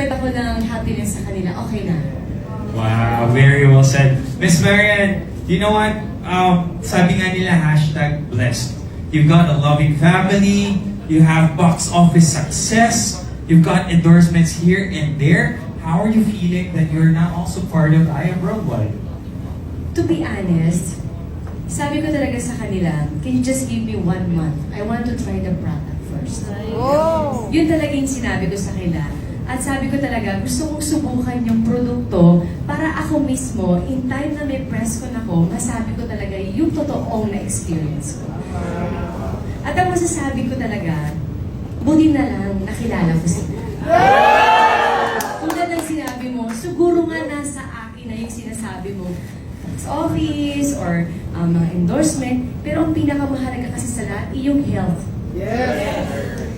nag-spread ako ng happiness sa kanila, okay na. Wow, very well said. Miss Marian, you know what? Sabi nga nila, #blessed. You've got a loving family, you have box office success, you've got endorsements here and there. How are you feeling that you're now also part of I Am Worldwide? To be honest, sabi ko talaga sa kanila, can you just give me 1 month? I want to try the product first. Oh. Yun talaga yung sinabi ko sa kanila. At sabi ko talaga, gusto kong subukan yung produkto para ako mismo, in time na may press con ako, masabi ko talaga yung totoong na-experience ko. At ang masasabi ko talaga, buti na lang nakilala ko sila. Tulad ng sinabi mo, siguro nga nasa akin na yung sinasabi mo sa office or mga endorsement, pero ang pinakamahalaga kasi sa lahat, yung health. Yes.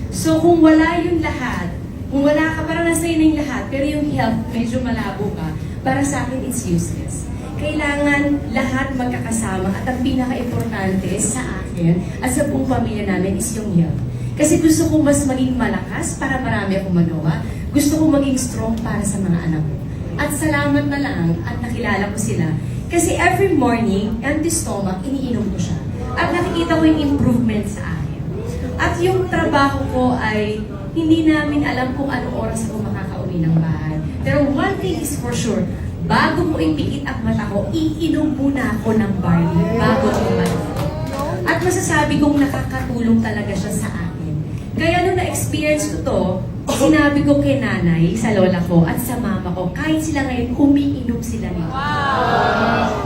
So kung wala yung lahat, kung wala ka, parang nasa yun yung lahat, pero yung health, medyo malabo ka, para sa akin, it's useless. Kailangan lahat magkakasama at ang pinaka-importante sa akin at sa buong pamilya namin is yung health. Kasi gusto kong mas maging malakas para marami akong magawa. Gusto kong maging strong para sa mga anak ko. At salamat na lang at nakilala ko sila. Kasi every morning, empty stomach, iniinom ko siya. At nakikita ko yung improvement sa akin. At yung trabaho ko ay hindi namin alam kung anong oras ako makakauwi ng bahay. Pero one thing is for sure, bago mo ipikit ang mata ko, iinom muna ako ng barley bago ako umalis. At masasabi kong nakakatulong talaga siya sa akin. Kaya nung na-experience ko to, sinabi ko kay nanay, sa lola ko, at sa mama ko, kahit sila ngayon, umiinom sila nito.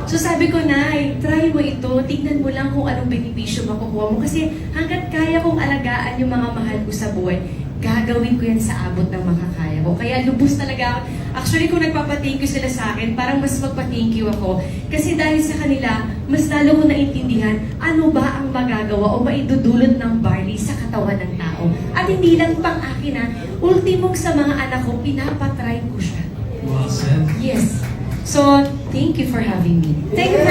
So sabi ko, Nay, try mo ito, tignan mo lang kung anong benepisyo makukuha mo. Kasi hanggat kaya kong alagaan yung mga mahal ko sa buhay, gagawin ko yan sa abot ng makakaya ko. Kaya lubos talaga ako. Actually, kung nagpapa-thank you sila sa akin, parang mas magpa-thank you ako. Kasi dahil sa kanila, mas lalo ko naintindihan ano ba ang magagawa o maidudulot ng barley sa katawan ng tao. At hindi lang pang akin ha, ultimong sa mga anak ko, pinapatry ko siya. Well said. Yes. So, thank you for having me. Thank you